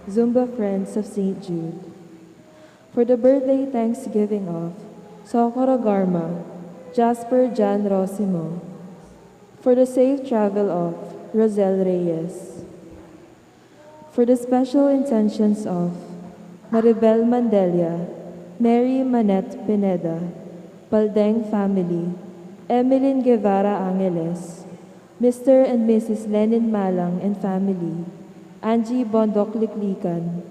Zumba Friends of St. Jude. For the birthday Thanksgiving of Socorro Garma, Jasper Jan Rosimo. For the safe travel of Rosel Reyes. For the special intentions of Maribel Mandelia, Mary Manette Pineda, Paldeng family, Emeline Guevara Angeles, Mr. and Mrs. Lenin Malang and family, Angie Bondok Liklikan,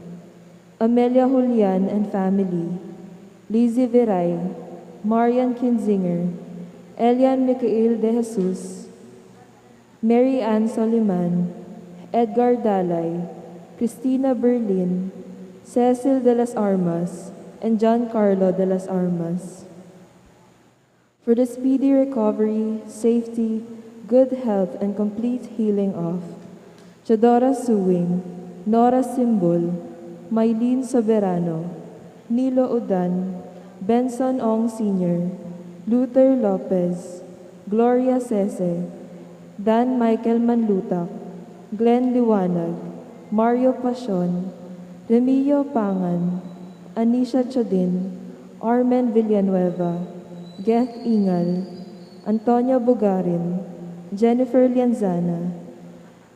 Amelia Julian and family, Lizzie Viray, Marian Kinzinger, Elian Micael de Jesus, Mary Ann Soliman, Edgar Dalay, Christina Berlin, Cecil de las Armas, and John Carlo de las Armas. For the speedy recovery, safety, good health, and complete healing of Chadora Suwing, Nora Simbul, Maylene Soberano, Nilo Udan, Benson Ong Sr., Luther Lopez, Gloria Sese, Dan Michael Manlutak, Glenn Liwanag, Mario Pasion, Remilio Pangan, Anisha Chodin, Armen Villanueva, Geth Ingal, Antonio Bugarin, Jennifer Lianzana,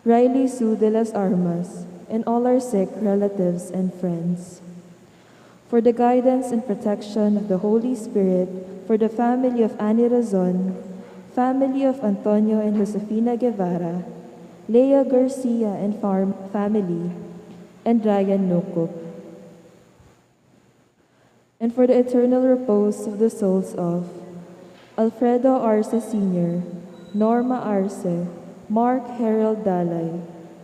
Riley Sue de las Armas, and all our sick relatives and friends. For the guidance and protection of the Holy Spirit, for the family of Annie Razon, family of Antonio and Josefina Guevara, Leah Garcia and farm family, and Ryan Nukup. And for the eternal repose of the souls of Alfredo Arce Sr., Norma Arce, Mark Harold Dalay,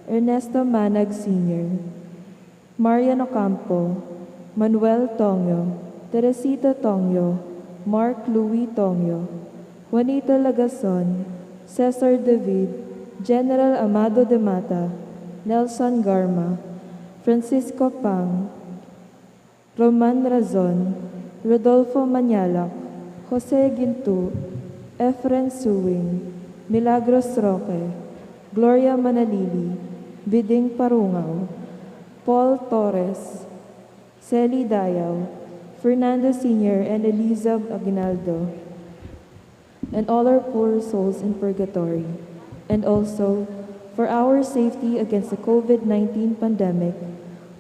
Ernesto Manag Sr., Marian Ocampo, Manuel Tongyo, Teresita Tongyo, Mark Louis Tongyo, Juanita Lagason, Cesar David, General Amado de Mata, Nelson Garma, Francisco Pang, Roman Razon, Rodolfo Manyalak, Jose Gintu, Efren Suwing, Milagros Roque, Gloria Manalili, Biding Parungaw, Paul Torres, Celi Dayaw, Fernando Sr. and Eliza Aguinaldo, and all our poor souls in purgatory, and also for our safety against the COVID-19 pandemic,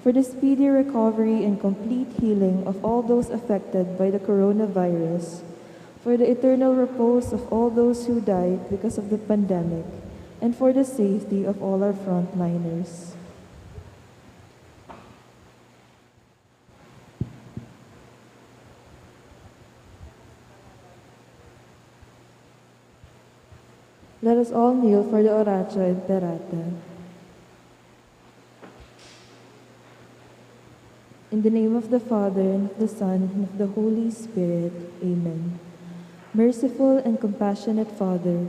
for the speedy recovery and complete healing of all those affected by the coronavirus, for the eternal repose of all those who died because of the pandemic, and for the safety of all our frontliners. Let us all kneel for the Oratio Imperata. In the name of the Father, and of the Son, and of the Holy Spirit. Amen. Merciful and compassionate Father,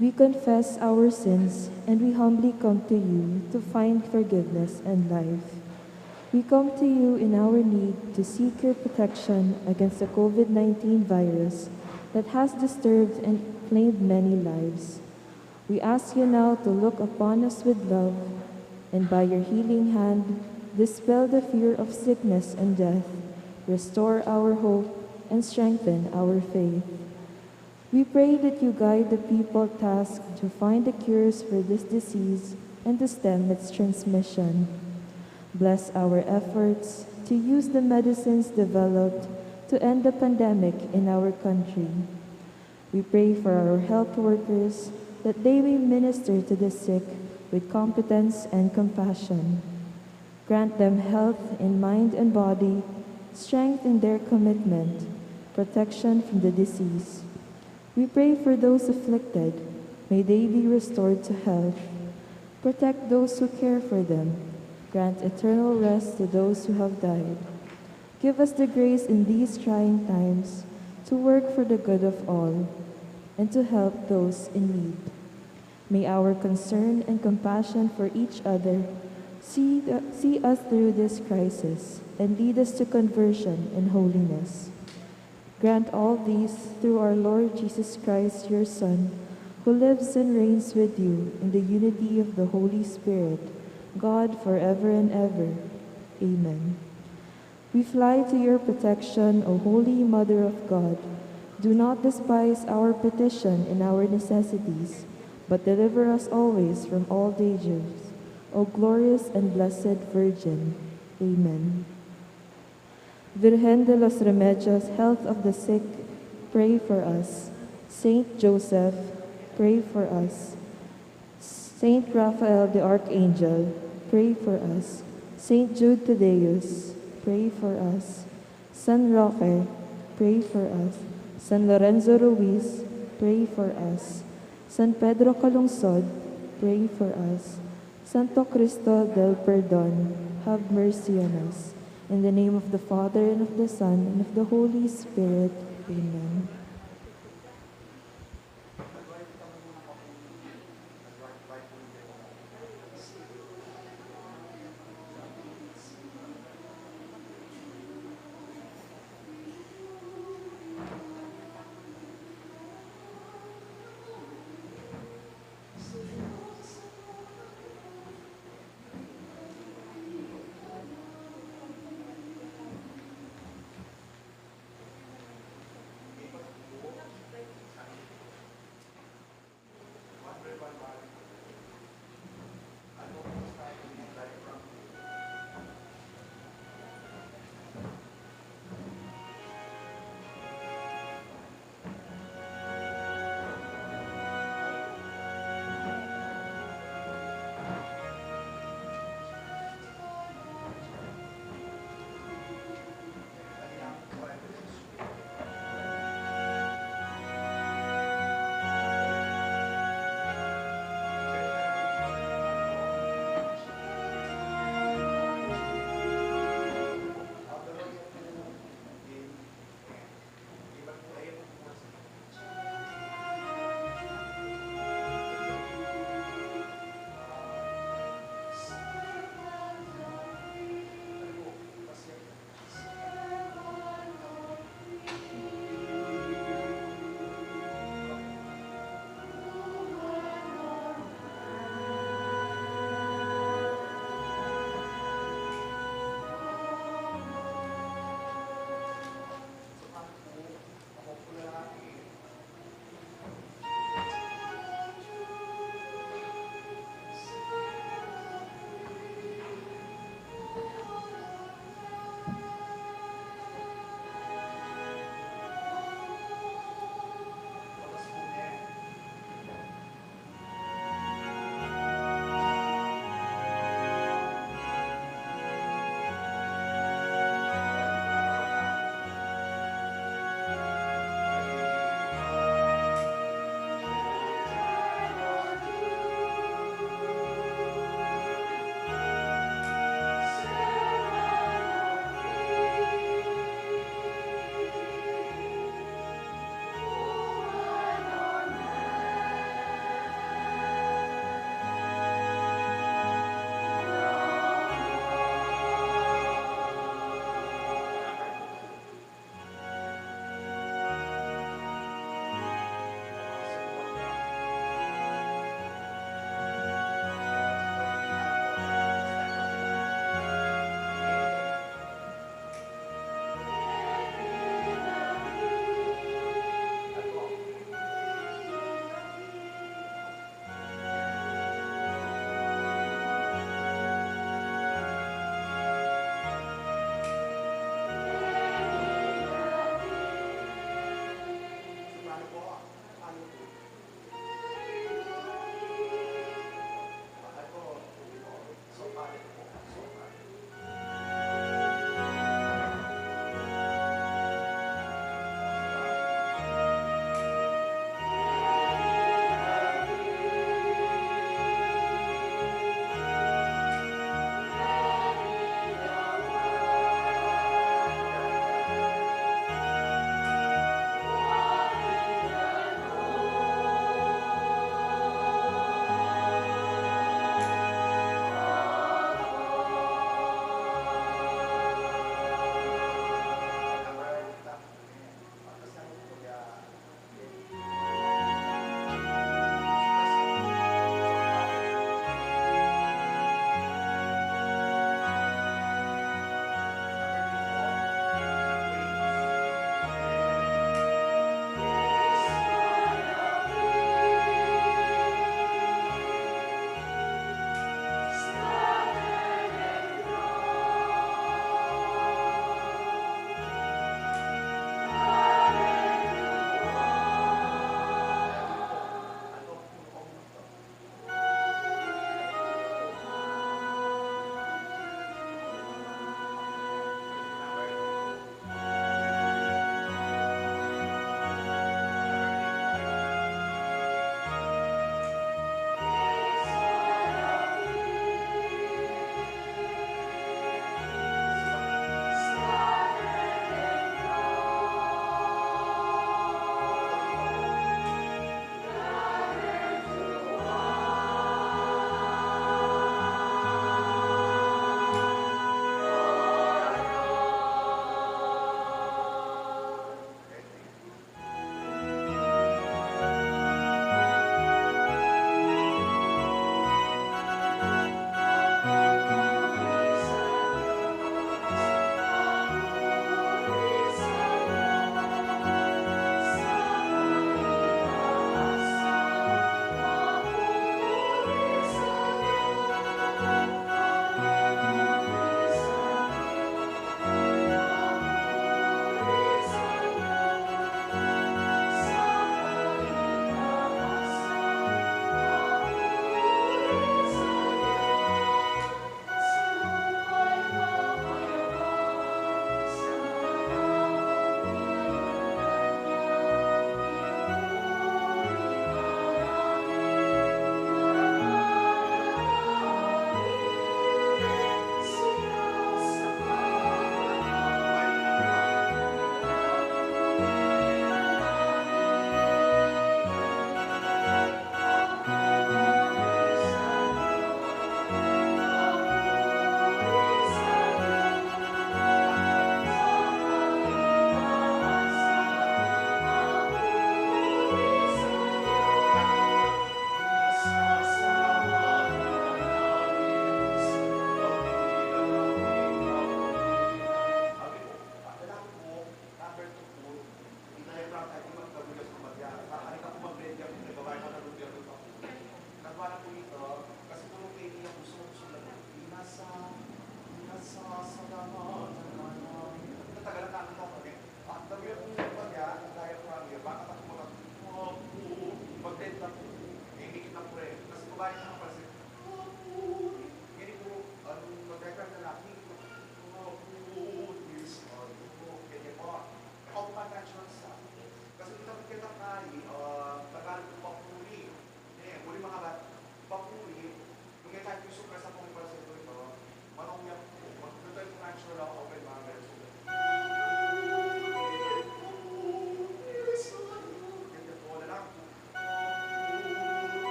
we confess our sins and we humbly come to you to find forgiveness and life. We come to you in our need to seek your protection against the COVID-19 virus that has disturbed and claimed many lives. We ask you now to look upon us with love, and by your healing hand, dispel the fear of sickness and death, restore our hope, and strengthen our faith. We pray that you guide the people tasked to find the cures for this disease and to stem its transmission. Bless our efforts to use the medicines developed to end the pandemic in our country. We pray for our health workers that they may minister to the sick with competence and compassion. Grant them health in mind and body, strength in their commitment, protection from the disease. We pray for those afflicted. May they be restored to health. Protect those who care for them. Grant eternal rest to those who have died. Give us the grace in these trying times to work for the good of all and to help those in need. May our concern and compassion for each other see us through this crisis and lead us to conversion and holiness. Grant all these through our Lord Jesus Christ, your Son, who lives and reigns with you in the unity of the Holy Spirit, God forever and ever. Amen. We fly to your protection, O Holy Mother of God. Do not despise our petition and our necessities, but deliver us always from all dangers. O glorious and blessed Virgin. Amen. Virgen de los Remedios, health of the sick, pray for us. Saint Joseph, pray for us. Saint Raphael the Archangel, pray for us. Saint Jude Thaddeus, pray for us. San Roque, pray for us. San Lorenzo Ruiz, pray for us. San Pedro Calungsod, pray for us. Santo Cristo del Perdón, have mercy on us. In the name of the Father, and of the Son, and of the Holy Spirit. Amen.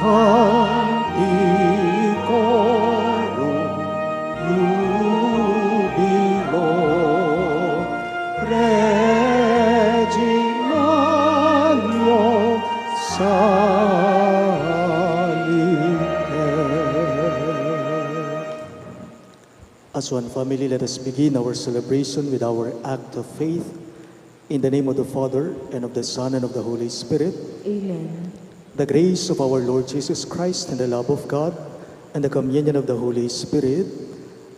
canticorum jubilo, Regimano As one family, let us begin our celebration with our act of faith. In the name of the Father, and of the Son, and of the Holy Spirit. Amen. The grace of our Lord Jesus Christ, and the love of God, and the communion of the Holy Spirit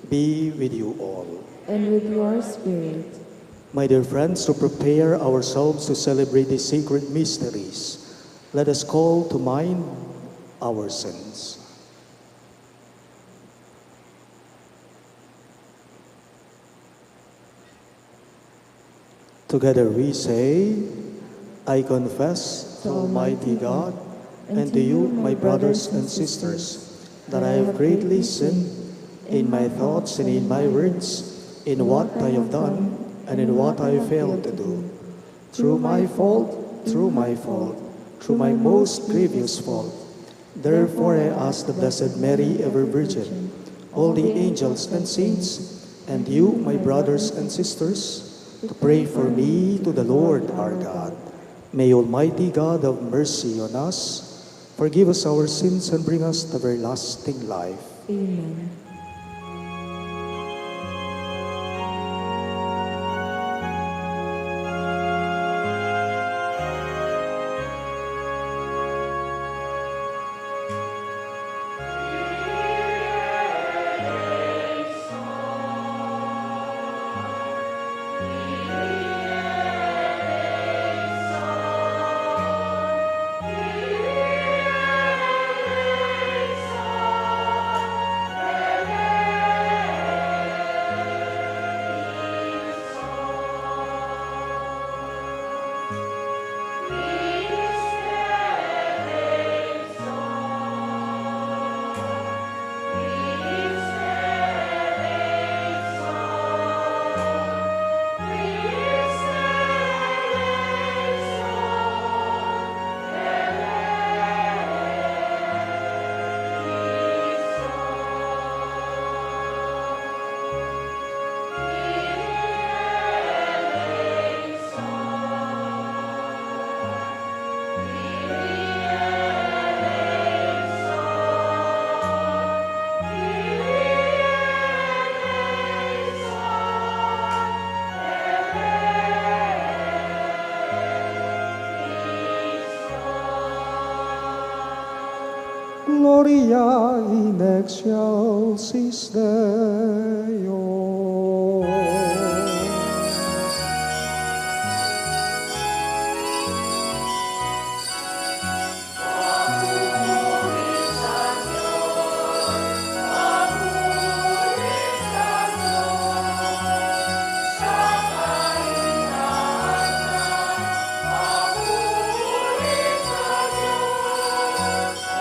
be with you all. And with your spirit. My dear friends, to prepare ourselves to celebrate these sacred mysteries, let us call to mind our sins. Together we say, I confess to Almighty God and to you, my brothers and sisters, that I have greatly sinned in my thoughts and in my words, in what I have done and in what I failed to do. Through my fault, through my most grievous fault. Therefore I ask the Blessed Mary, ever Virgin, all the angels and saints, and you, my brothers and sisters, to pray for me to the Lord our God. May Almighty God have mercy on us, forgive us our sins, and bring us to everlasting life. Amen. Gloria in excelsis Deo.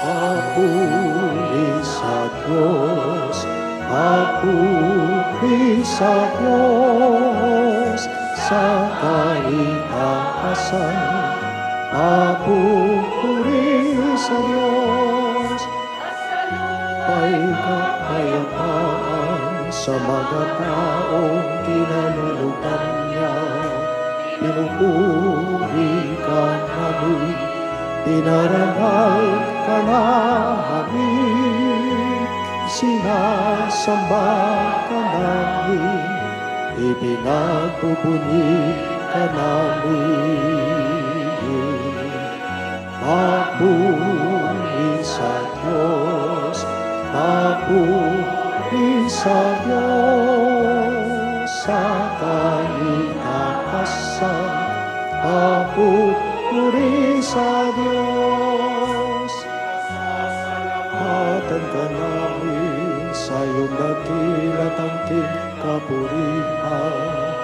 Papuri sa Diyos, papuri sa Diyos, sa kaitaasan, papuri sa Diyos, ay kapayapaan sa mga taong kinalulugan niya, pinupuri ka namin, dinarangal ka namin, sinasamba ka namin, ipinagbubunyi ka namin. Papuri sa Diyos, papuri sa Diyos, sa kaitaasan, papuri sa Diyos. Patan ka namin sa iyong dakilatangking kapurihan,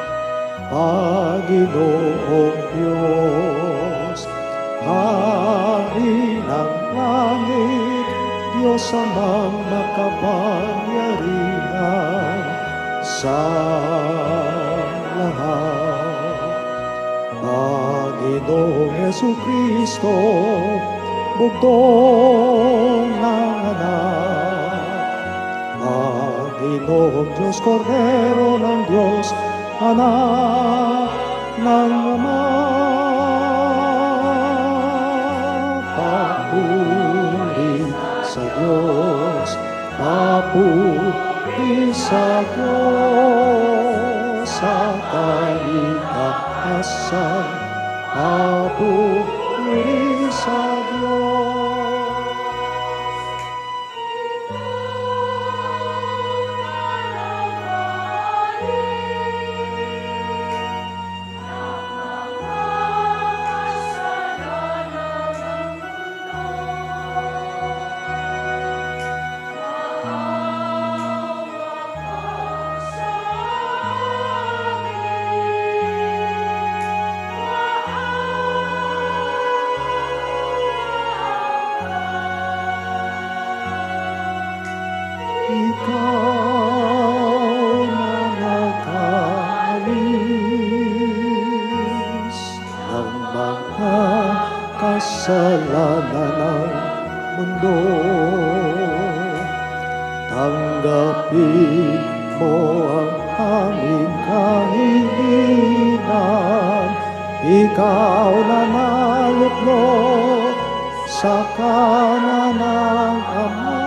Panginoong Diyos, Hari ng langit, Diyos amang makapangyarihan sa lahat. Panginoong Jesucristo, bugtong ng anak. Panginoong Diyos, Kordero ng Diyos, Anak ng Ama, papuri sa Diyos, papuri sa Diyos, sa kaligtasan, papuri sa Diyos. Kasalanan ng mundo, tanggapin mo ang aming kahilingan. Ikaw na naluklok sa kanan ng Ama,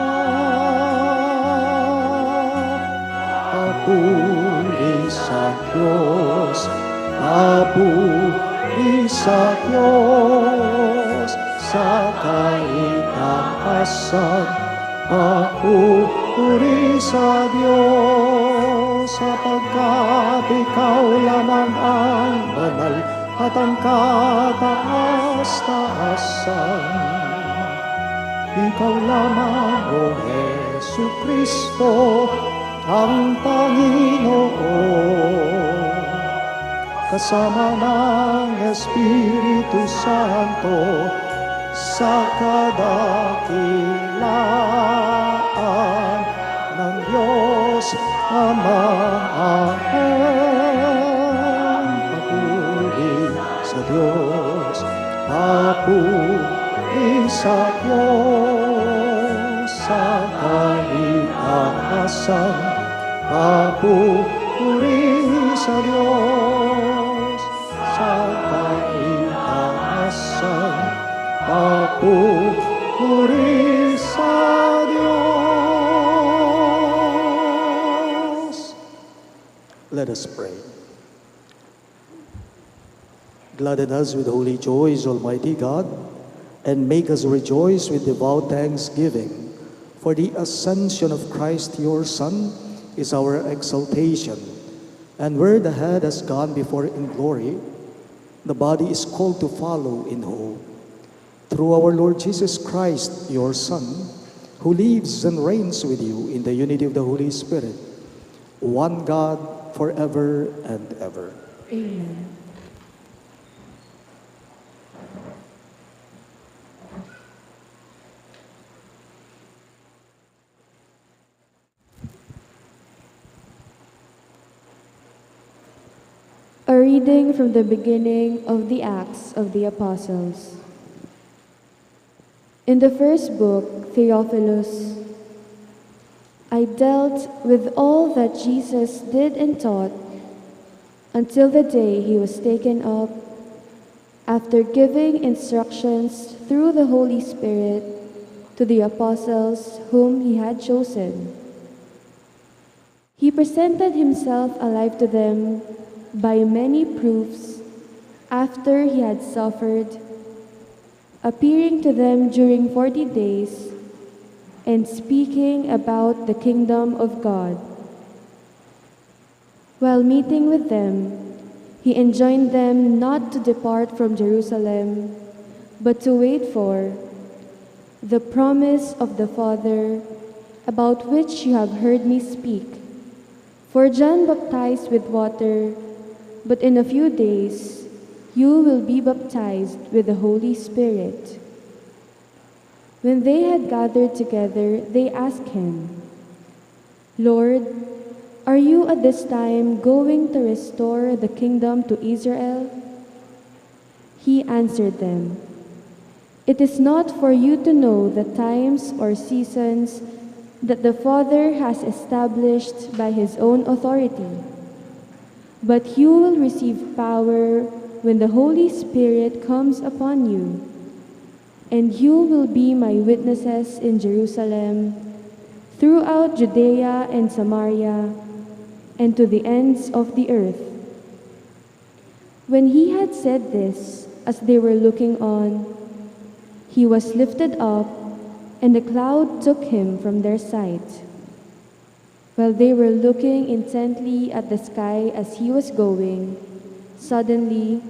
papuri sa Diyos, papuri sa Diyos, sa kaligtasan, papuri sa Diyos, sapagkat ikaw lamang ang banal at ang kataas-taasan. Ikaw lamang, O Jesucristo, ang Panginoon, kasama ng Espiritu Santo, sa kadakilaan ng Diyos Ama. Amen. Papuri sa Diyos, papuri sa Diyos, sa kaligtasan, papuri sa Diyos, sa kaligtasan, papuri sa Diyos. Let us pray. Gladden us with holy joys, Almighty God, and make us rejoice with devout thanksgiving. For the ascension of Christ, your Son, is our exaltation. And where the head has gone before in glory, the body is called to follow in hope. Through our Lord Jesus Christ, your Son, who lives and reigns with you in the unity of the Holy Spirit, one God, forever and ever. Amen. A reading from the beginning of the Acts of the Apostles. In the first book, Theophilus, I dealt with all that Jesus did and taught until the day he was taken up, after giving instructions through the Holy Spirit to the apostles whom he had chosen. He presented himself alive to them by many proofs after he had suffered, appearing to them during 40 days and speaking about the kingdom of God. While meeting with them, he enjoined them not to depart from Jerusalem, but to wait for the promise of the Father, about which you have heard me speak. For John baptized with water, but in a few days you will be baptized with the Holy Spirit. When they had gathered together, they asked him, Lord, are you at this time going to restore the kingdom to Israel? He answered them, It is not for you to know the times or seasons that the Father has established by his own authority, but you will receive power when the Holy Spirit comes upon you, and you will be my witnesses in Jerusalem, throughout Judea and Samaria, and to the ends of the earth. When he had said this, as they were looking on, he was lifted up, and a cloud took him from their sight. While they were looking intently at the sky as he was going, suddenly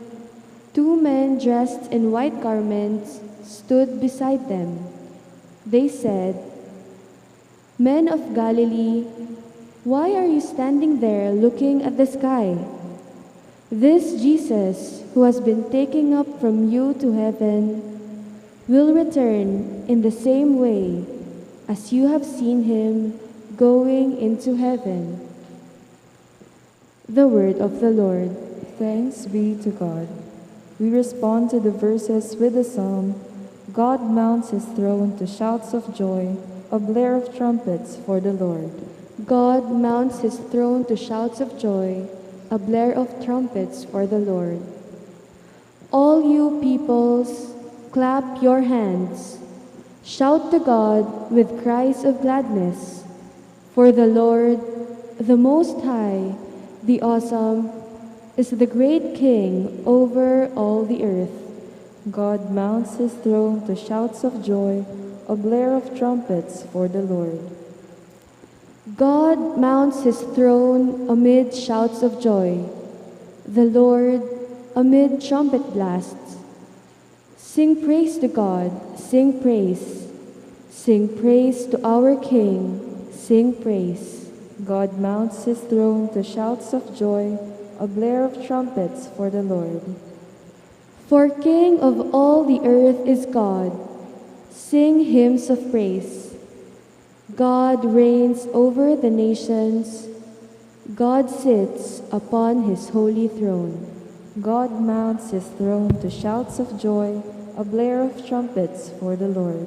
2 men dressed in white garments stood beside them. They said, "Men of Galilee, why are you standing there looking at the sky? This Jesus, who has been taken up from you to heaven, will return in the same way as you have seen him going into heaven." The word of the Lord. Thanks be to God. We respond to the verses with the psalm, "God mounts his throne to shouts of joy, a blare of trumpets for the Lord." God mounts his throne to shouts of joy, a blare of trumpets for the Lord. All you peoples, clap your hands. Shout to God with cries of gladness. For the Lord, the Most High, the Awesome, is the great King over all the earth. God mounts his throne to shouts of joy, a blare of trumpets for the Lord. God mounts his throne amid shouts of joy, the Lord amid trumpet blasts. Sing praise to God, sing praise. Sing praise to our King, sing praise. God mounts his throne to shouts of joy, a blare of trumpets for the Lord. For King of all the earth is God. Sing hymns of praise. God reigns over the nations. God sits upon his holy throne. God mounts his throne to shouts of joy, a blare of trumpets for the Lord.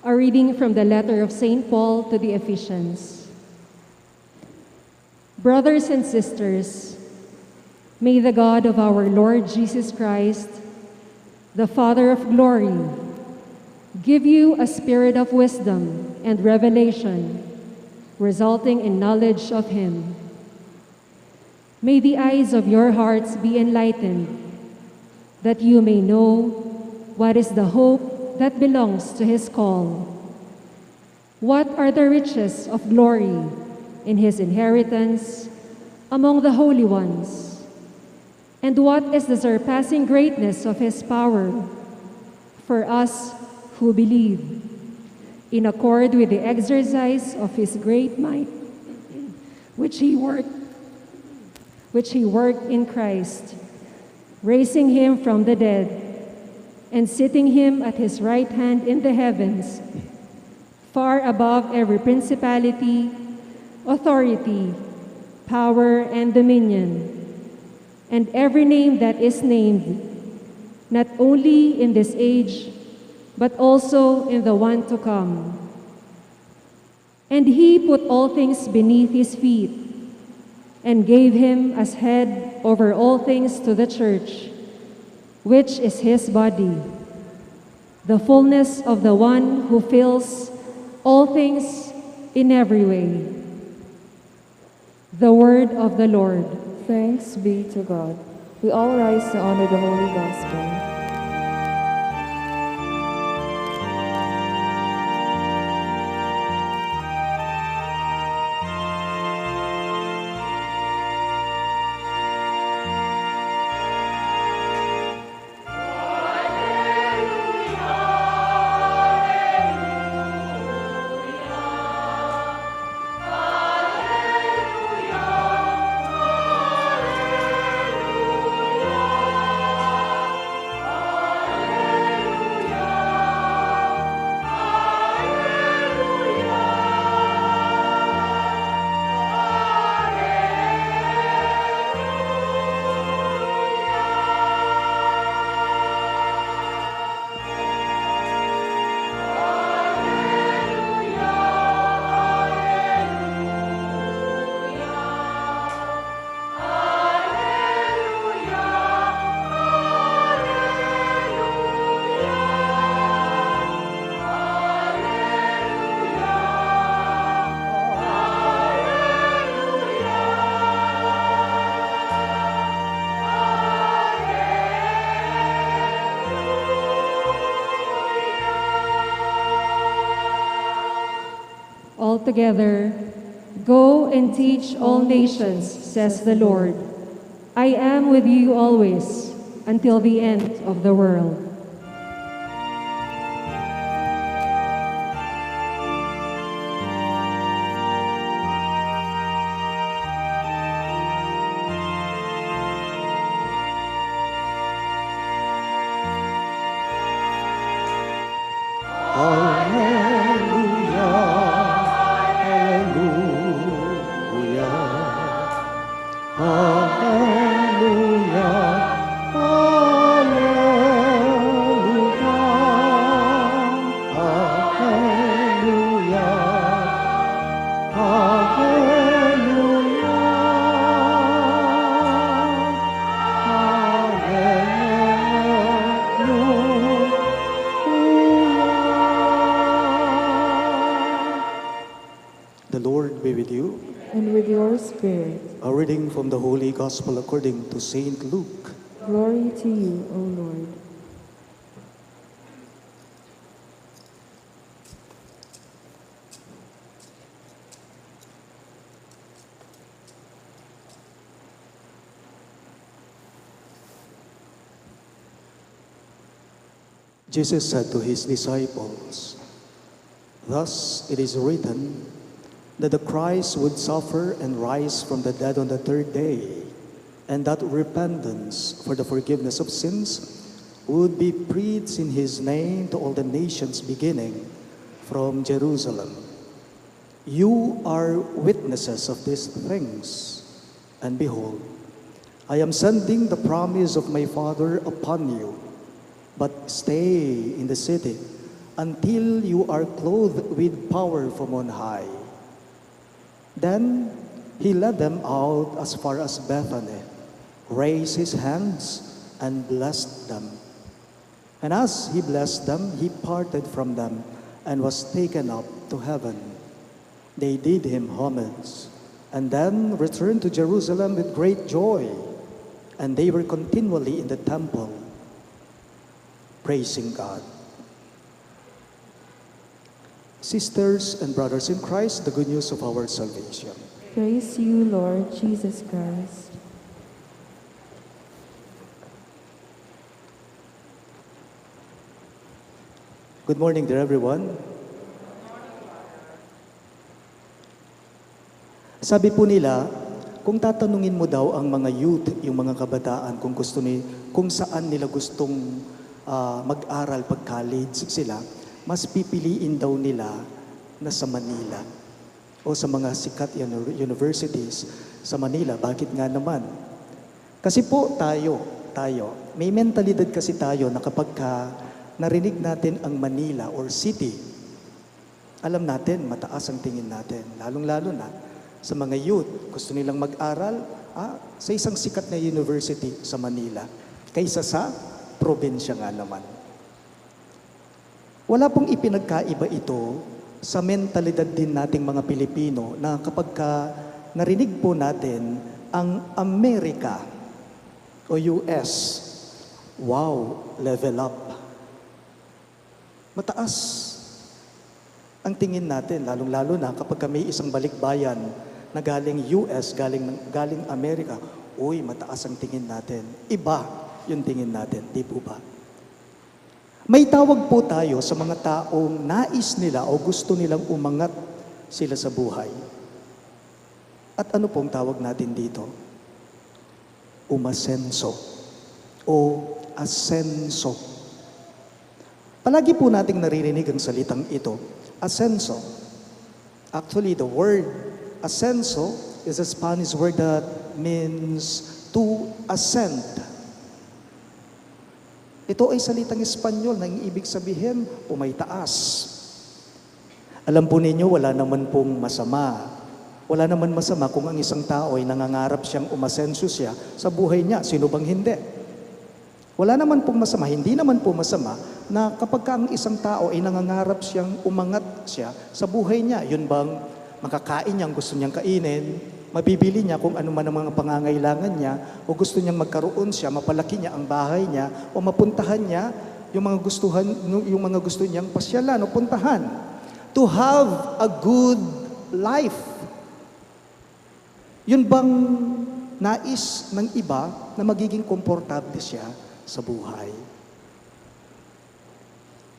A reading from the letter of St. Paul to the Ephesians. Brothers and sisters, may the God of our Lord Jesus Christ, the Father of glory, give you a spirit of wisdom and revelation, resulting in knowledge of him. May the eyes of your hearts be enlightened, that you may know what is the hope that belongs to his call. What are the riches of glory in his inheritance among the holy ones? And what is the surpassing greatness of his power for us who believe, in accord with the exercise of his great might, which he worked in Christ, raising him from the dead, and sitting him at his right hand in the heavens, far above every principality, authority, power, and dominion, and every name that is named, not only in this age, but also in the one to come. And he put all things beneath his feet, and gave him as head over all things to the church, which is his body, the fullness of the one who fills all things in every way. The word of the Lord. Thanks be to God. We all rise to honor the Holy Gospel. together, "Go and teach all nations," says the Lord. "I am with you always, until the end of the world." The Lord be with you. And with your spirit. A reading from the Holy Gospel according to Saint Luke. Glory to you, O Lord. Jesus said to his disciples, "Thus it is written that the Christ would suffer and rise from the dead on the third day, and that repentance for the forgiveness of sins would be preached in his name to all the nations beginning from Jerusalem. You are witnesses of these things, and behold, I am sending the promise of my Father upon you. But stay in the city until you are clothed with power from on high." Then he led them out as far as Bethany, raised his hands, and blessed them. And as he blessed them, he parted from them and was taken up to heaven. They did him homage, and then returned to Jerusalem with great joy, and they were continually in the temple, praising God. Sisters and brothers in Christ, the good news of our salvation. Praise you, Lord Jesus Christ. Good morning, dear everyone. Sabi po nila, kung tatanungin mo daw ang mga youth, yung mga kabataan, kung saan nila gustong mag-aral pag college sila, mas pipiliin daw nila na sa Manila o sa mga sikat universities sa Manila. Bakit nga naman? Kasi po tayo, may mentalidad kasi tayo na kapag narinig natin ang Manila or city, alam natin, mataas ang tingin natin. Lalong-lalo na sa mga youth, gusto nilang mag-aral sa isang sikat na university sa Manila kaysa sa probinsya nga naman. Wala pong ipinagkaiba ito sa mentalidad din nating mga Pilipino na kapag narinig po natin ang Amerika o US, wow, level up. Mataas ang tingin natin, lalong-lalo na kapag may isang balikbayan na galing US, galing Amerika, uy, mataas ang tingin natin. Iba yung tingin natin, di po ba? May tawag po tayo sa mga taong nais nila o gusto nilang umangat sila sa buhay. At ano pong tawag natin dito? Umasenso o asenso. Palagi po nating naririnig ang salitang ito, asenso. Actually, the word asenso is a Spanish word that means to ascend. Ito ay salitang Espanyol na ibig sabihin, pumaytaas. Alam po ninyo, wala naman pong masama. Wala naman masama kung ang isang tao ay nangangarap siyang umasenso siya sa buhay niya. Sino bang hindi? Wala naman pong masama, hindi naman po masama na kapag ang isang tao ay nangangarap siyang umangat siya sa buhay niya, yun bang makakain niya ang gusto niyang kainin, mabibili niya kung ano man ang mga pangangailangan niya, o gusto niyang magkaroon siya, mapalaki niya ang bahay niya, o mapuntahan niya yung mga gusto niyang pasyalan o puntahan. To have a good life. Yun bang nais ng iba na magiging komportable siya sa buhay?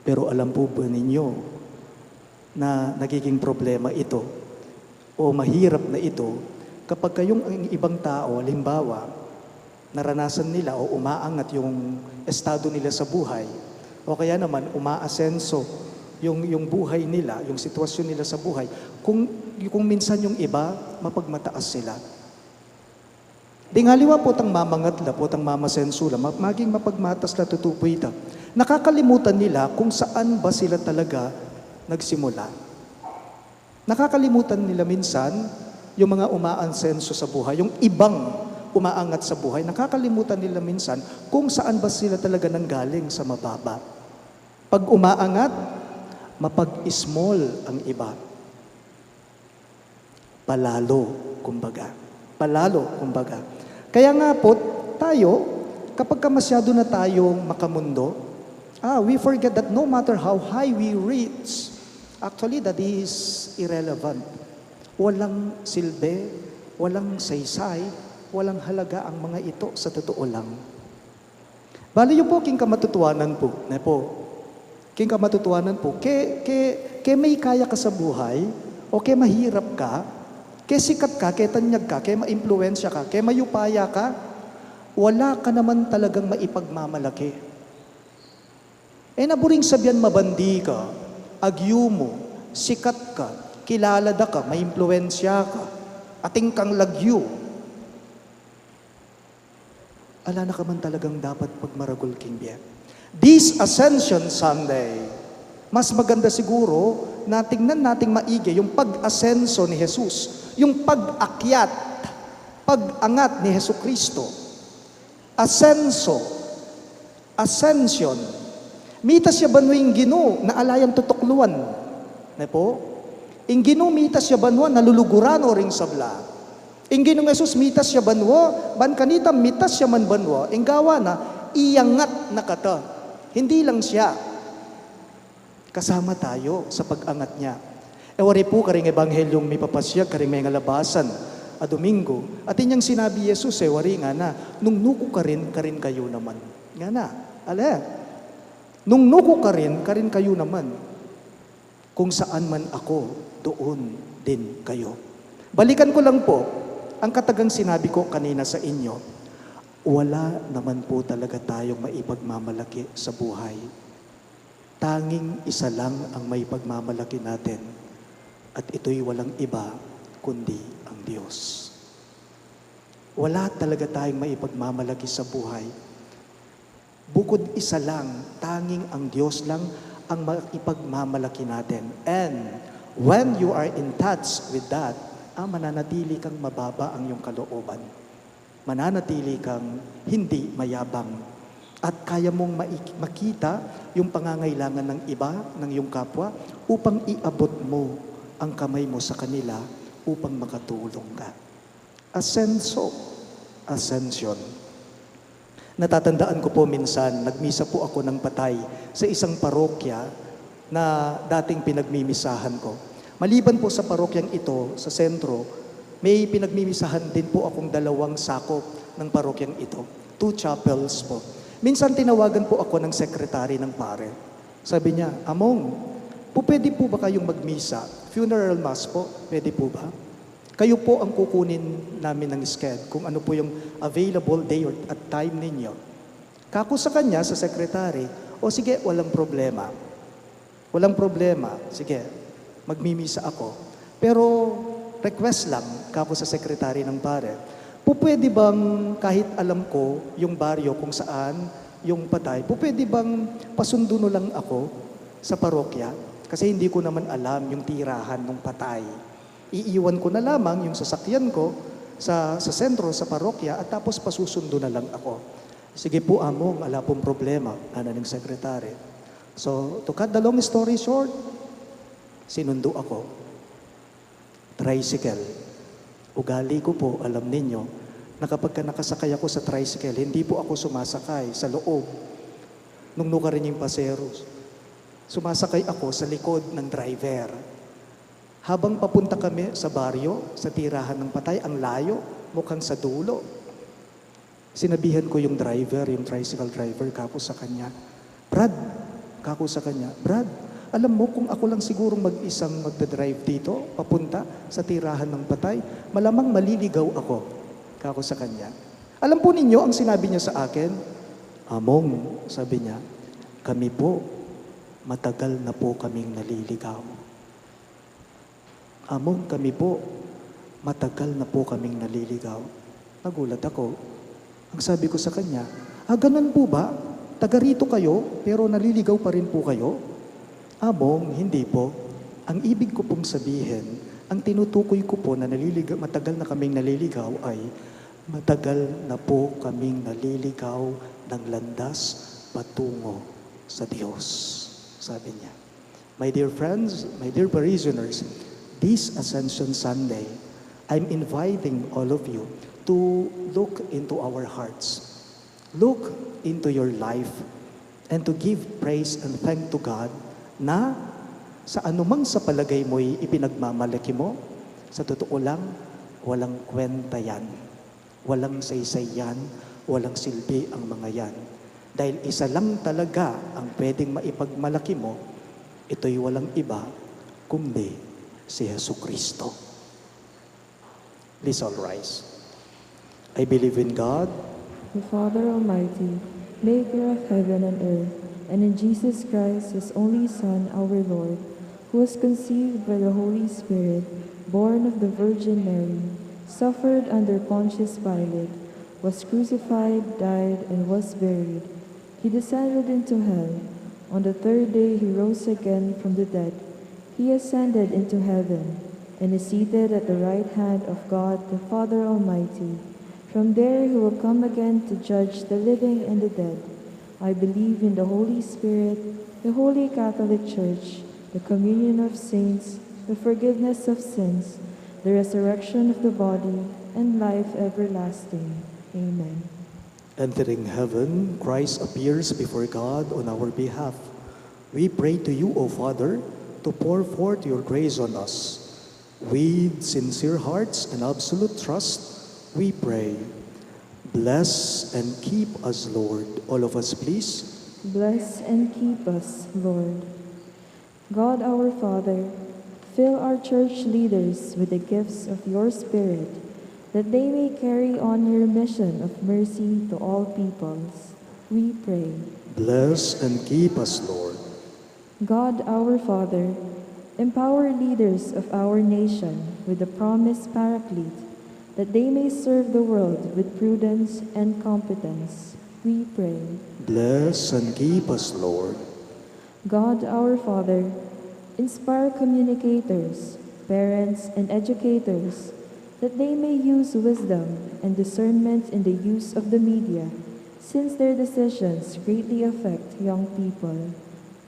Pero alam po ba ninyo na nagiging problema ito o mahirap na ito kapag kayong ang ibang tao, halimbawa, naranasan nila o umaangat yung estado nila sa buhay o kaya naman umaasenso yung buhay nila, yung sitwasyon nila sa buhay, kung minsan yung iba, mapagmataas sila. Dingaliwa po tang mamangatla po tang mamasensula, maging mapagmatas na tutupoy ita. Nakakalimutan nila kung saan ba sila talaga nagsimula. Nakakalimutan nila minsan yung mga umaansenso sa buhay, yung ibang umaangat sa buhay, nakakalimutan nila minsan kung saan ba sila talaga nanggaling sa mababa. Pag umaangat, mapag-small ang iba. Palalo, kumbaga. Kaya nga po, tayo, kapag masyado na tayong makamundo, we forget that no matter how high we reach, actually that is irrelevant. Walang silbi, walang saysay, walang halaga ang mga ito sa totoo lang. Bali yung po, king kamatutuanan po, ke may kaya ka sa buhay, o ke mahirap ka, ke sikat ka, ke tanyag ka, ke maimpluwensya ka, ke mayupaya ka, wala ka naman talagang maipagmamalaki. Naburing sabihan mabandi ka, agyu mo, sikat ka, kilala da ka, maimpluwensya ka, ating kang lagyu. Ala na ka man talagang dapat pagmaragol king biya. This Ascension Sunday, mas maganda siguro na tingnan nating maigi yung pag-asenso ni Jesus, yung pag-akyat, pag-angat ni Hesus Kristo. Ascension. Mitas siya banwa yung Ginoo na alayang tutukluan. Ing Ginoo mitas siya banwa naluluguran o ring sabla. Ing Ginoong Jesus mitas siya banwa, ban kanita mitas siya man banwa, ing gawa na iyangat na kata. Hindi lang siya. Kasama tayo sa pag-angat niya. Wari po karing ebanghelyong may papasyag, karing may ngalabasan, a Domingo. At inyang sinabi Jesus, wari nga na, nung nuko ka rin kayo naman. Nga na, nung nuko ka rin kayo naman. Kung saan man ako, doon din kayo. Balikan ko lang po, ang katagang sinabi ko kanina sa inyo, wala naman po talaga tayong maipagmamalaki sa buhay. Tanging isa lang ang maipagmamalaki natin at ito'y walang iba kundi ang Diyos. Wala talaga tayong maipagmamalaki sa buhay. Bukod isa lang, tanging ang Diyos lang ang maipagmamalaki natin. And when you are in touch with that, mananatili kang mababa ang iyong kalooban. Mananatili kang hindi mayabang. At kaya mong makita yung pangangailangan ng iba, ng iyong kapwa, upang iabot mo ang kamay mo sa kanila upang makatulong ka. Ascension. Natatandaan ko po minsan, nagmisa po ako ng patay sa isang parokya na dating pinagmimisahan ko. Maliban po sa parokyang ito, sa sentro, may pinagmimisahan din po akong 2 sakop ng parokyang ito. 2 chapels po. Minsan tinawagan po ako ng sekretary ng pare. Sabi niya, Among, pwede po ba kayong magmisa? Funeral mass po, pwede po ba? Kayo po ang kukunin namin ng sked kung ano po yung available day at time ninyo. Kako sa kanya, sa sekretary, sige, walang problema. Walang problema. Sige, magmimisa ako. Pero request lang, kako sa sekretary ng pare, pwede bang kahit alam ko yung baryo kung saan yung patay, pwede bang pasunduno lang ako sa parokya? Kasi hindi ko naman alam yung tirahan ng patay. Iiwan ko na lamang yung sasakyan ko sa sentro, sa parokya, at tapos pasusundo na lang ako. Sige po, Among, ala pong problema, ng sekretary. So, to cut the long story short, sinundo ako. Tricycle. Ugali ko po, alam ninyo, na kapag nakasakay ako sa tricycle, hindi po ako sumasakay sa loob. Nung nuka rin yung paseros. Sumasakay ako sa likod ng driver. Habang papunta kami sa baryo, sa tirahan ng patay, ang layo, mukhang sa dulo. Sinabihan ko yung driver, yung tricycle driver, kako sa kanya, Brad, alam mo kung ako lang sigurong mag-isang magdadrive dito, papunta sa tirahan ng patay, malamang maliligaw ako, kako sa kanya. Alam po ninyo ang sinabi niya sa akin? Among, sabi niya, kami po, matagal na po kaming naliligaw. Among, kami po, matagal na po kaming naliligaw. Nagulat ako. Ang sabi ko sa kanya, ganun po ba? Taga rito kayo, pero naliligaw pa rin po kayo? Among, hindi po. Ang ibig ko pong sabihin, ang tinutukoy ko po na matagal na kaming naliligaw ay matagal na po kaming naliligaw ng landas patungo sa Diyos. Sabi niya. My dear friends, my dear parishioners, this Ascension Sunday, I'm inviting all of you to look into our hearts. Look into your life and to give praise and thank to God na sa anumang sa palagay mo'y ipinagmamalaki mo, sa totoo lang, walang kwenta yan. Walang saysay yan, walang silbi ang mga yan. Dahil isa lang talaga ang pwedeng maipagmalaki mo, ito'y walang iba, kundi si Jesucristo. Please all rise. I believe in God, the Father Almighty, maker of heaven and earth, and in Jesus Christ, his only Son, our Lord, who was conceived by the Holy Spirit, born of the Virgin Mary, suffered under Pontius Pilate, was crucified, died, and was buried. He descended into hell. On the third day he rose again from the dead. He ascended into heaven, and is seated at the right hand of God the Father Almighty. From there he will come again to judge the living and the dead. I believe in the Holy Spirit, the Holy Catholic Church, the communion of saints, the forgiveness of sins, the resurrection of the body, and life everlasting. Amen. entering heaven, Christ appears before God on our behalf. We pray to you, O Father, to pour forth your grace on us. With sincere hearts and absolute trust, we pray. Bless and keep us, Lord. All of us, please. Bless and keep us, Lord. God our Father, fill our church leaders with the gifts of your Spirit, that they may carry on your mission of mercy to all peoples. We pray. Bless and keep us, Lord. God our Father, empower leaders of our nation with the promised Paraclete, that they may serve the world with prudence and competence. We pray. Bless and keep us, Lord. God our Father, inspire communicators, parents, and educators, that they may use wisdom and discernment in the use of the media, since their decisions greatly affect young people.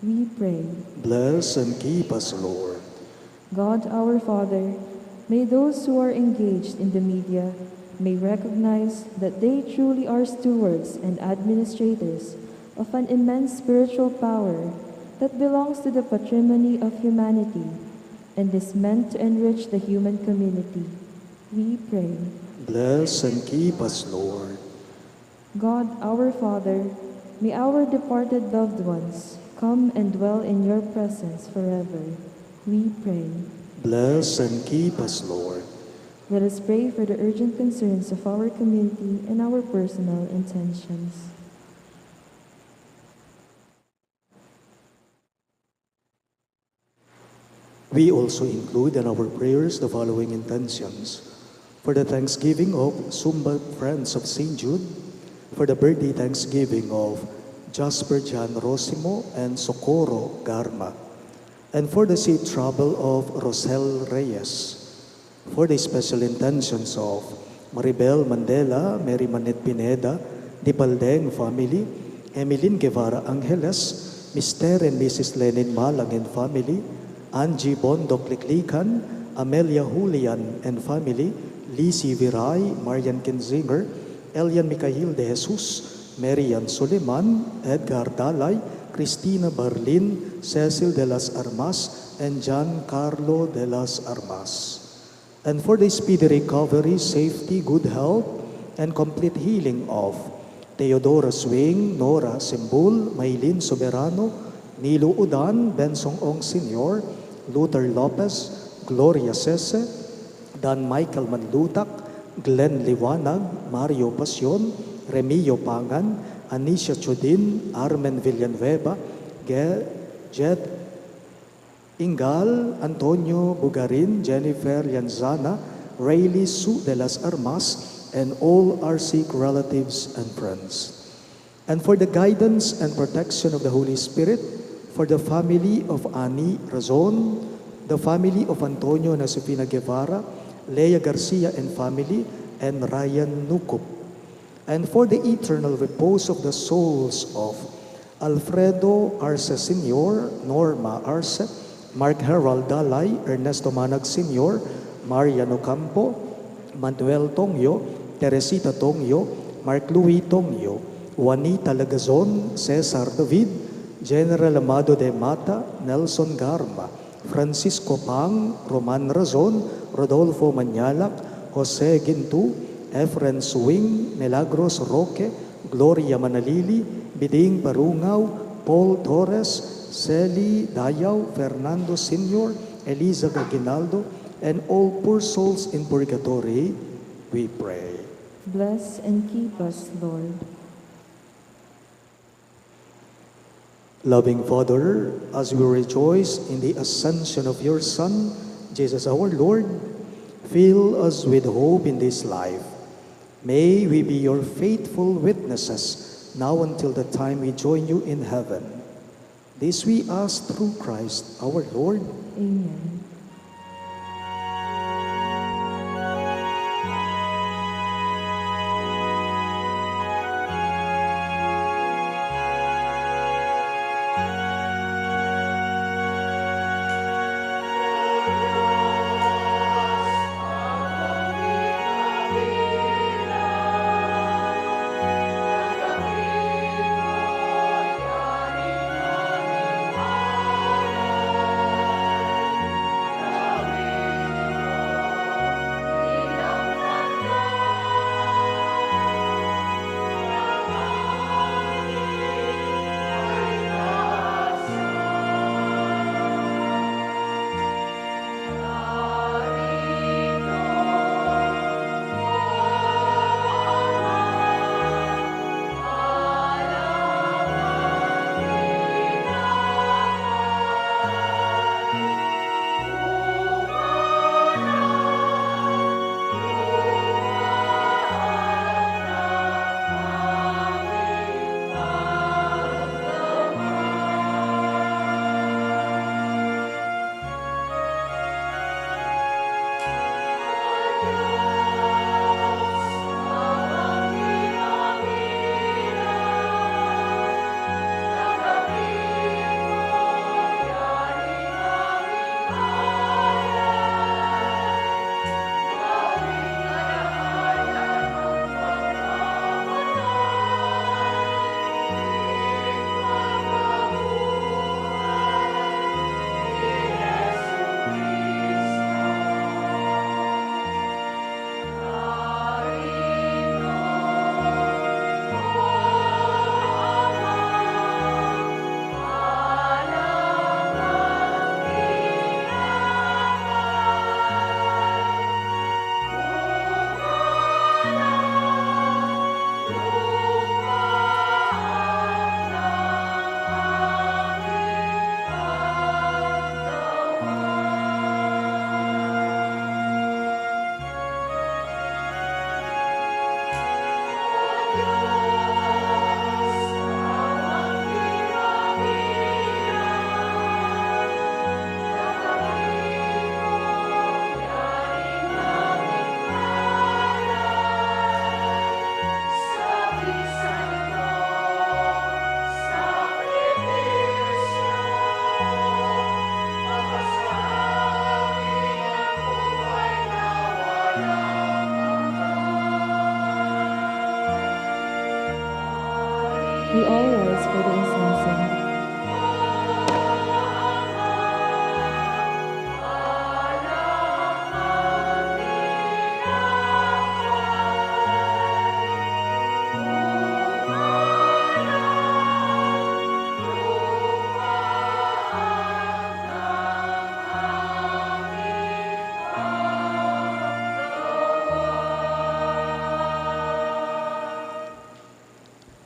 We pray. Bless and keep us, Lord. God our Father, may those who are engaged in the media may recognize that they truly are stewards and administrators of an immense spiritual power that belongs to the patrimony of humanity and is meant to enrich the human community. We pray. Bless and keep us, Lord. God our Father, may our departed loved ones come and dwell in your presence forever. We pray. Bless and keep us, Lord. Let us pray for the urgent concerns of our community and our personal intentions. We also include in our prayers the following intentions. For the thanksgiving of Sumba Friends of St. Jude, for the birthday thanksgiving of 𝘗𝘳𝘦𝘢𝘴𝘗 and 𝘗𝘳𝘬𝘓, and for the safe travel of Rosel Reyes, for the special intentions of Maribel Mandela, Mary Manet Pineda, Di Baldeng family, Emeline Guevara Angeles, Mr. and Mrs. Lenin Malang and family, Angie Bondok Liklikan, Amelia Julian and family, Lizzie Viray, Marian Kinzinger, Elian Mikhail de Jesus, Marian Suleiman, Edgar Dalay, Cristina Barlin, Cecil de las Armas, and John Carlo de las Armas. And for the speedy recovery, safety, good health, and complete healing of Teodora Swing, Nora Simbul, Maylin Soberano, Nilo Udan, Bensong Ong Sr., Luther Lopez, Gloria Sese, Dan Michael Manlutak, Glenn Liwanag, Mario Pasyon, Remio Pangan, Anisha Chodin, Armen Villanueva, Jed Ingal, Antonio Bugarin, Jennifer Yanzana, Rayleigh Sue de las Armas, and all our sick relatives and friends. And for the guidance and protection of the Holy Spirit, for the family of Ani Razon, the family of Antonio Nasifina Guevara, Leia Garcia and family, and Ryan Nukup. And for the eternal repose of the souls of Alfredo Arce Sr., Norma Arce, Mark Harold Dalay, Ernesto Manag Sr., Mariano Campo, Manuel Tongyo, Teresita Tongyo, Mark Louis Tongyo, Juanita Lagazon, Cesar David, General Amado de Mata, Nelson Garma, Francisco Pang, Roman Razon, Rodolfo Manyalak, Jose Gintu, Efren Suwing, Milagros Roque, Gloria Manalili, Biding Parungaw, Paul Torres, Celi Dayaw, Fernando Sr., Eliza Gaginaldo, and all poor souls in purgatory, we pray. Bless and keep us, Lord. Loving Father, as we rejoice in the ascension of your Son, Jesus our Lord, fill us with hope in this life. May we be your faithful witnesses now until the time we join you in heaven. This we ask through Christ our Lord. Amen. We all rise for the incense.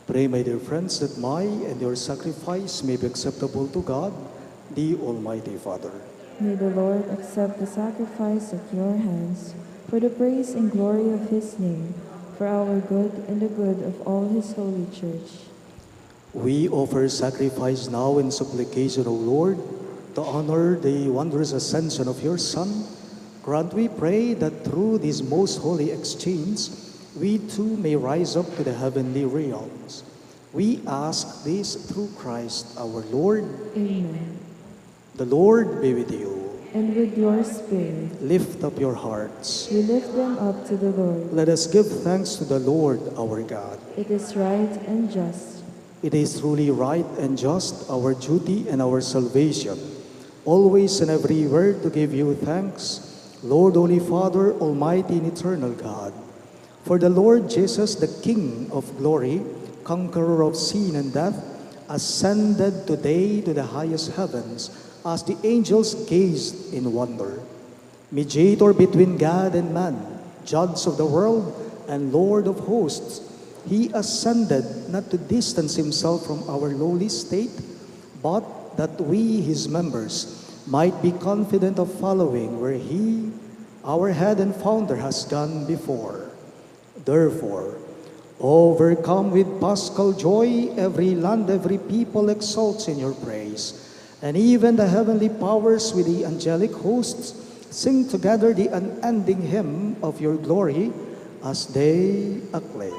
Pray, my dear friends, that my and your sacrifice may be acceptable to God, the Almighty Father. May the Lord accept the sacrifice at your hands for the praise and glory of his name, for our good and the good of all his holy church. We offer sacrifice now in supplication, O Lord, to honor the wondrous ascension of your Son. Grant, we pray, that through this most holy exchange, we too may rise up to the heavenly realms. We ask this through Christ our Lord. Amen. The Lord be with you. And with your spirit, Lift up your hearts. we lift them up to the Lord. Let us give thanks to the Lord our God. It is right and just. It is truly right and just, our duty and our salvation, always and everywhere to give you thanks, Lord, Holy Father, Almighty and eternal God. For the Lord Jesus, the King of glory, conqueror of sin and death, ascended today to the highest heavens, as the angels gazed in wonder. Mediator between God and man, judge of the world and Lord of hosts, he ascended not to distance himself from our lowly state, but that we, his members, might be confident of following where he, our head and founder, has gone before. Therefore, overcome with paschal joy, every land, every people exalts in your praise. And even the heavenly powers with the angelic hosts sing together the unending hymn of your glory as they acclaim.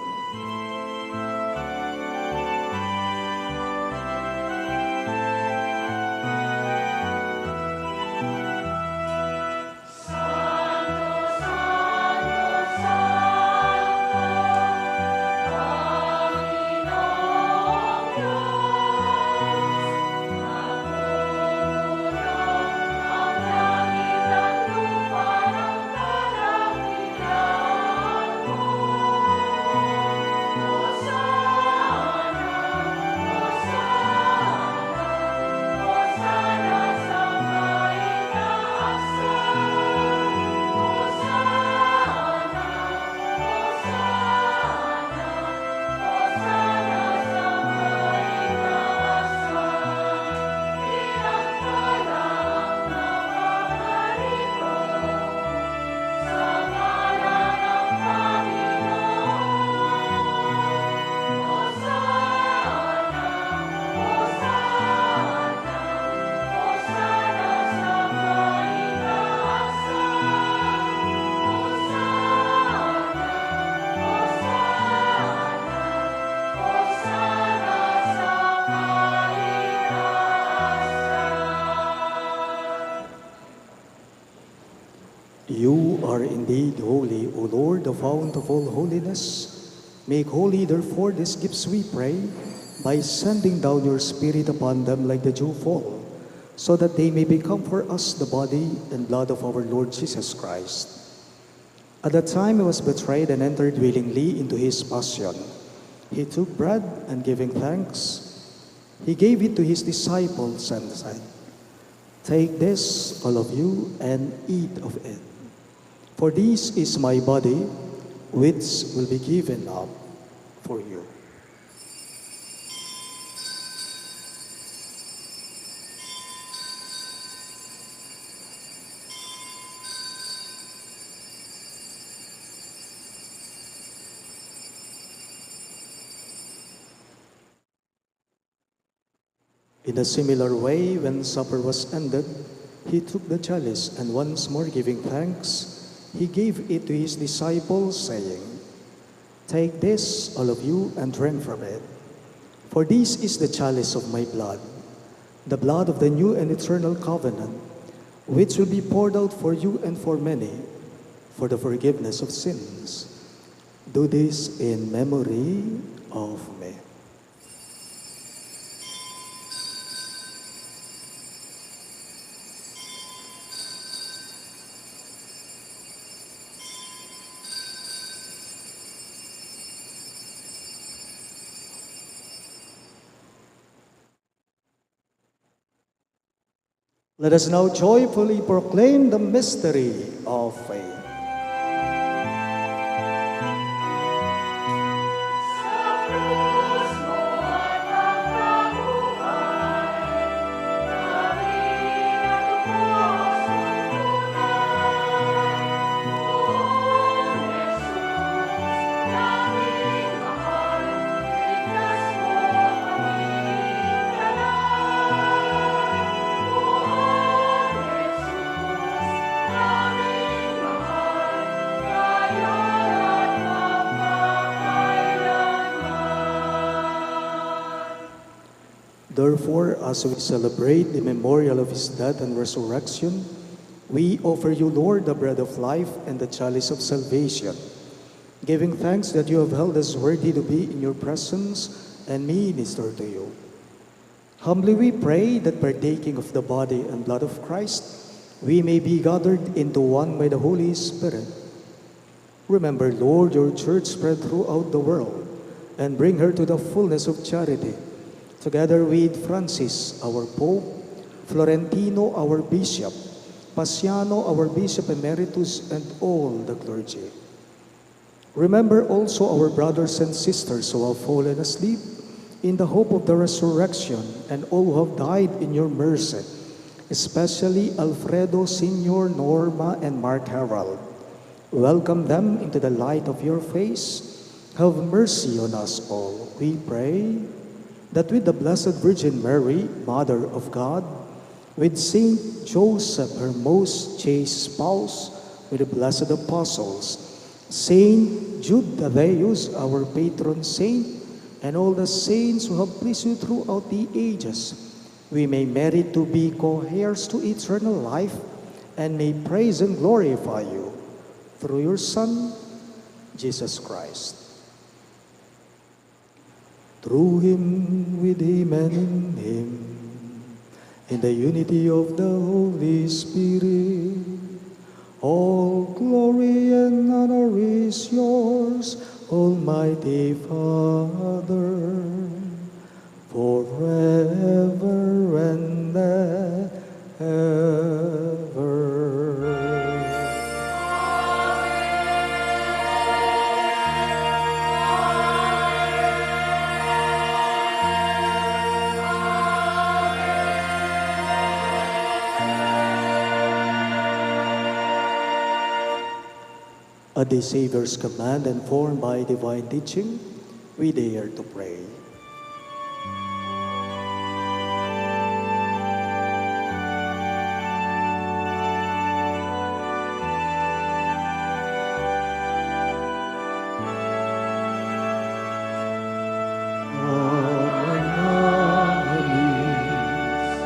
You are indeed holy, O Lord, the fount of all holiness. Make holy, therefore, these gifts, we pray, by sending down your Spirit upon them like the dewfall, so that they may become for us the body and blood of our Lord Jesus Christ. At the time he was betrayed and entered willingly into his passion, he took bread and giving thanks, he gave it to his disciples and said, "Take this, all of you, and eat of it. For this is my body, which will be given up for you." In a similar way, when supper was ended, he took the chalice, and once more giving thanks, he gave it to his disciples, saying, "Take this, all of you, and drink from it. For this is the chalice of my blood, the blood of the new and eternal covenant, which will be poured out for you and for many, for the forgiveness of sins. Do this in memory of me." Let us now joyfully proclaim the mystery of faith. Sa krus Therefore, as we celebrate the memorial of his death and resurrection, we offer you, Lord, the bread of life and the chalice of salvation, giving thanks that you have held us worthy to be in your presence and minister to you. Humbly we pray that partaking of the body and blood of Christ, we may be gathered into one by the Holy Spirit. Remember, Lord, your church spread throughout the world, and bring her to the fullness of charity, together with Francis, our Pope, Florentino, our Bishop, Paciano, our Bishop Emeritus, and all the clergy. Remember also our brothers and sisters who have fallen asleep in the hope of the resurrection, and all who have died in your mercy, especially Alfredo, Sr., Norma, and Mark Harold. Welcome them into the light of your face. Have mercy on us all, we pray, that with the Blessed Virgin Mary, Mother of God, with Saint Joseph, her most chaste spouse, with the blessed apostles, Saint Jude Thaddeus, our patron saint, and all the saints who have pleased you throughout the ages, we may merit to be co-heirs to eternal life, and may praise and glorify you through your Son, Jesus Christ. Through him, with him, and in him, in the unity of the Holy Spirit, all glory and honor is yours, Almighty Father, forever and ever. At the Savior's command and formed by divine teaching, we dare to pray.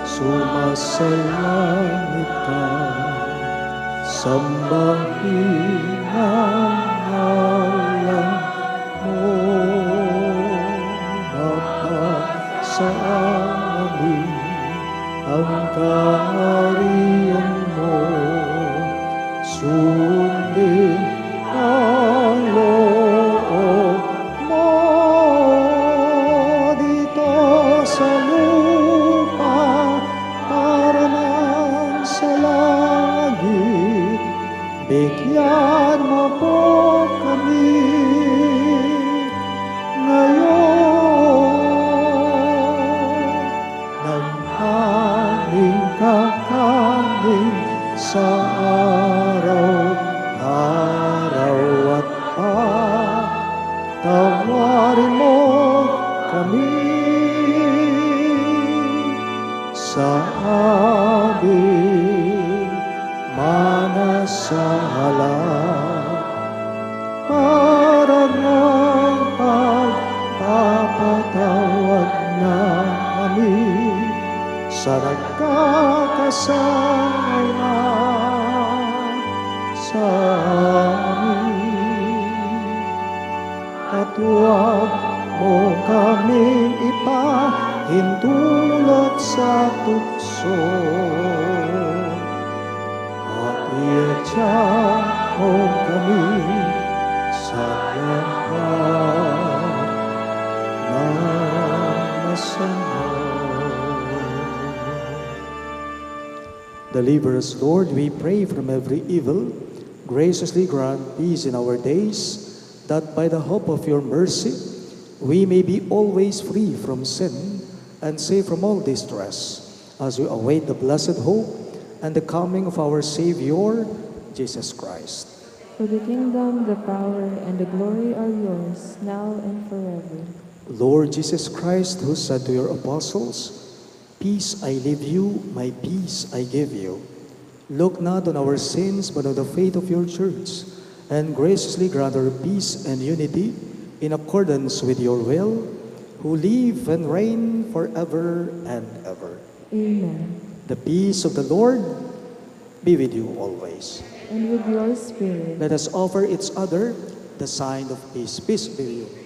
Sumasalangit ka, sambahin ang ngalan mo, mapasa amin ang kaharian mo, sundin ang loob mo dito sa lupa para nang sa langit. Bigyan mo po kami ngayon ng aming kakanin sa araw-araw, at patawarin mo kami sa aming manasala, para ng pagpapatawad namin sa nagkakasala sa amin. At huwag mo kaming ipahintulot sa tukso, iadya mo kami sa lahat ng masama. Deliver us, Lord, we pray, from every evil. Graciously grant peace in our days, that by the hope of your mercy, we may be always free from sin and safe from all distress, as we await the blessed hope and the coming of our Savior, Jesus Christ. For the kingdom, the power, and the glory are yours, now and forever. Lord Jesus Christ, who said to your apostles, "Peace I leave you, my peace I give you," look not on our sins, but on the faith of your church, and graciously grant her peace and unity in accordance with your will, who live and reign forever and ever. Amen. The peace of the Lord be with you always. And with your spirit. Let us offer each other the sign of peace. Peace be with you.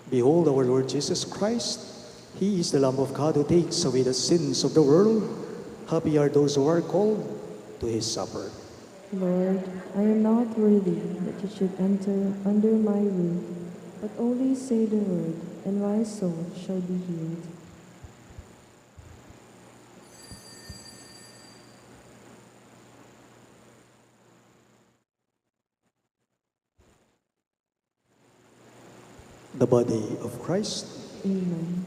Behold our Lord Jesus Christ. He is the Lamb of God who takes away the sins of the world. Happy are those who are called to his supper. Lord, I am not worthy that you should enter under my roof, but only say the word, and my soul shall be healed. The body of Christ. Amen.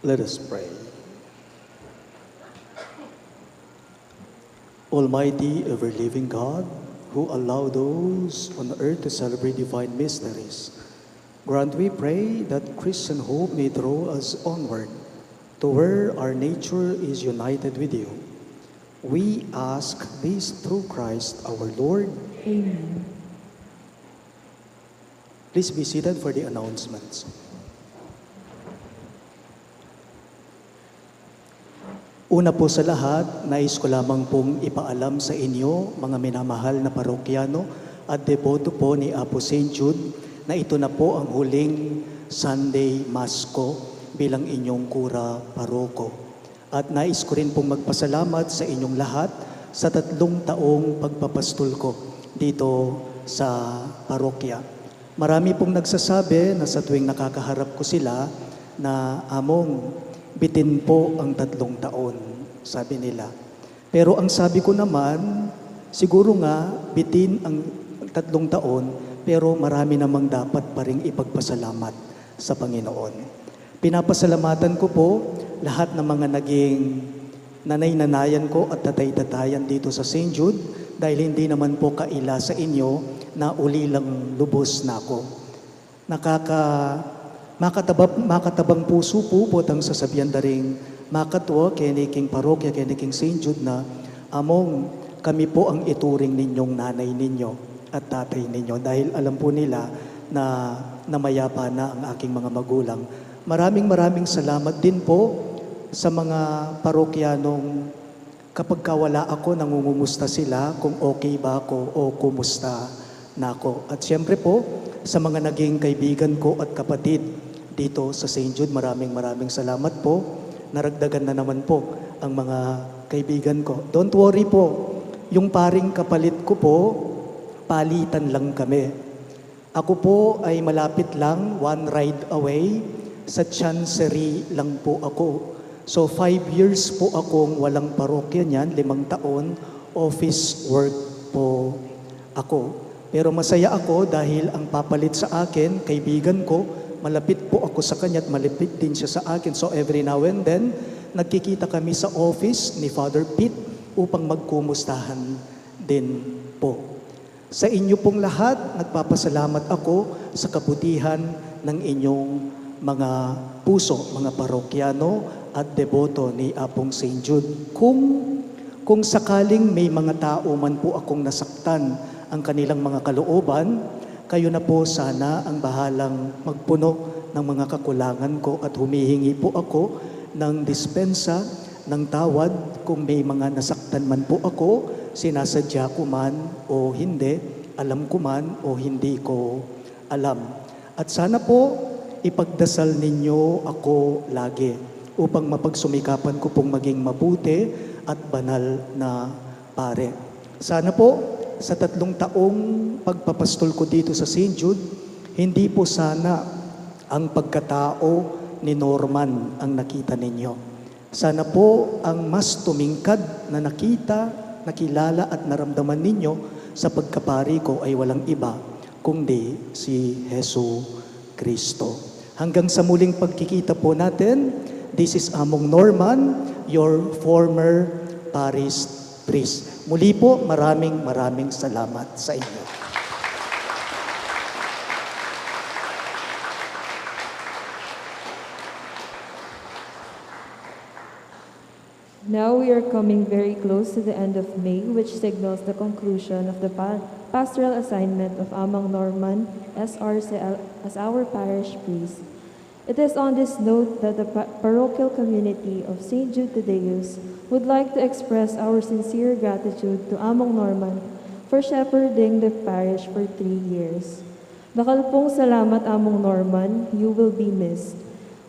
Let us pray. Almighty, ever-living God, who allow those on earth to celebrate divine mysteries, grant, we pray, that Christian hope may draw us onward to where our nature is united with you. We ask this through Christ our Lord. Amen. Please be seated for the announcements. Una po sa lahat, nais ko lamang pong ipaalam sa inyo, mga minamahal na parokyano at deboto po ni Apo St. Jude, na ito na po ang huling Sunday Mass ko bilang inyong kura paroko. At nais ko rin pong magpasalamat sa inyong lahat sa 3 taong pagpapastol ko dito sa parokya. Marami pong nagsasabi na sa tuwing nakakaharap ko sila na, Among, bitin po ang 3 taon, sabi nila. Pero ang sabi ko naman, siguro nga bitin ang 3 taon, pero marami namang dapat pa ring ipagpasalamat sa Panginoon. Pinapasalamatan ko po lahat ng mga naging nanay-nanayan ko at tatay-tatayan dito sa St. Jude, dahil hindi naman po kaila sa inyo na ulilang lubos na ako. Makatabang puso po ang sasabihan da ring makatwa keniking parokya, keniking St. Jude na, Among, kami po ang ituring ninyong nanay ninyo at tatay ninyo, dahil alam po nila na namayapa na ang aking mga magulang. Maraming salamat din po sa mga parokyanong kapag wala ako, nangungumusta sila kung okay ba ako o kumusta na ako. At siyempre po, sa mga naging kaibigan ko at kapatid dito sa St. Jude, maraming salamat po. Naragdagan na naman po ang mga kaibigan ko. Don't worry po, yung paring kapalit ko po, palitan lang kami. Ako po ay malapit lang, 1 ride away, sa 𝘗𝘳𝘦𝘢𝘴𝘶 lang po ako. So 5 years po akong walang parokya niyan, 5 taon, office work po ako. Pero masaya ako dahil ang papalit sa akin, kaibigan ko, malapit po ako sa kanya at malapit din siya sa akin. So every now and then, nagkikita kami sa office ni Father Pete upang magkumustahan din po. Sa inyo pong lahat, nagpapasalamat ako sa kabutihan ng inyong mga puso, mga parokyano at deboto ni Apong St. Jude. Kung sakaling may mga tao man po akong nasaktan ang kanilang mga kalooban, kayo na po sana ang bahalang magpuno ng mga kakulangan ko at humihingi po ako ng dispensa, ng tawad kung may mga nasaktan man po ako, sinasadya ko man o hindi, alam ko man o hindi ko alam. At sana po ipagdasal ninyo ako lagi upang mapagsumikapan ko pong maging mabuti at banal na pare. Sana po sa 3 taong pagpapastol ko dito sa St. Jude, hindi po sana ang pagkatao ni Norman ang nakita ninyo. Sana po ang mas tumingkad na nakita, nakilala at naramdaman ninyo sa pagkapari ko ay walang iba kundi si Hesu Kristo. Hanggang sa muling pagkikita po natin, this is Among Norman, your former parish priest. Muli po, maraming salamat sa inyo. Now we are coming very close to the end of May, which signals the conclusion of the pastoral assignment of Amang Norman as our parish priest. It is on this note that the parochial community of St. Jude Thaddeus would like to express our sincere gratitude to Amang Norman for shepherding the parish for 3 years. Bakal pong salamat, Amang Norman, you will be missed.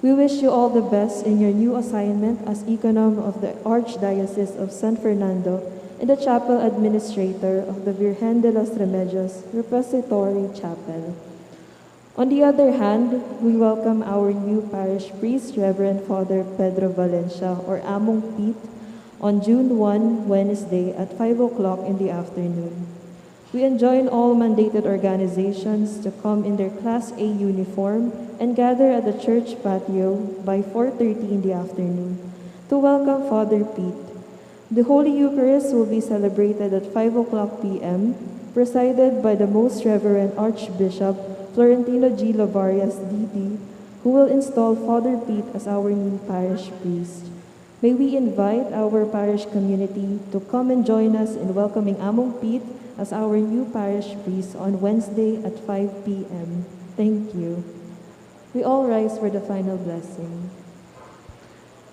We wish you all the best in your new assignment as Econom of the Archdiocese of San Fernando and the Chapel Administrator of the Virgen de los Remedios Repository Chapel. On the other hand, we welcome our new parish priest, Reverend Father Pedro Valencia, or Among Pete, on June 1, Wednesday at 5 o'clock in the afternoon. We enjoin all mandated organizations to come in their Class A uniform and gather at the church patio by 4:30 in the afternoon to welcome Father Pete. The Holy Eucharist will be celebrated at 5 p.m., presided by the Most Reverend Archbishop Florentino 𝘗𝘕𝘓𝘁 D.D., who will install Father Pete as our new parish priest. May we invite our parish community to come and join us in welcoming Among Pete as our new parish priest on Wednesday at 5 p.m. Thank you. We all rise for the final blessing.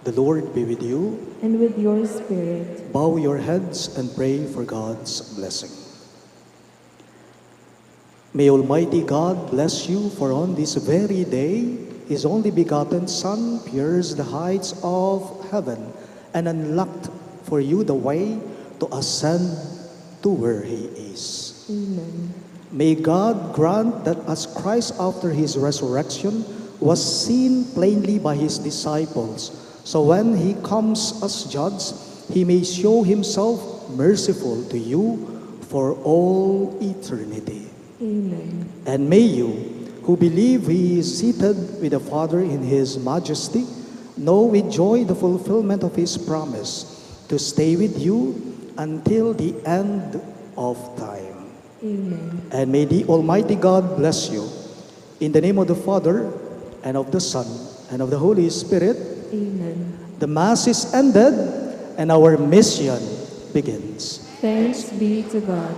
The Lord be with you. And with your spirit. Bow your heads and pray for God's blessing. May Almighty God bless you, for on this very day His only begotten Son pierced the heights of heaven and unlocked for you the way to ascend to where He is. Amen. May God grant that as Christ after His resurrection was seen plainly by His disciples, so when He comes as judge, He may show Himself merciful to you for all eternity. Amen. And may you, who believe He is seated with the Father in His majesty, know with joy the fulfillment of His promise to stay with you until the end of time. Amen. And may the Almighty God bless you. In the name of the Father, and of the Son, and of the Holy Spirit. Amen. The Mass is ended, and our mission begins. Thanks be to God.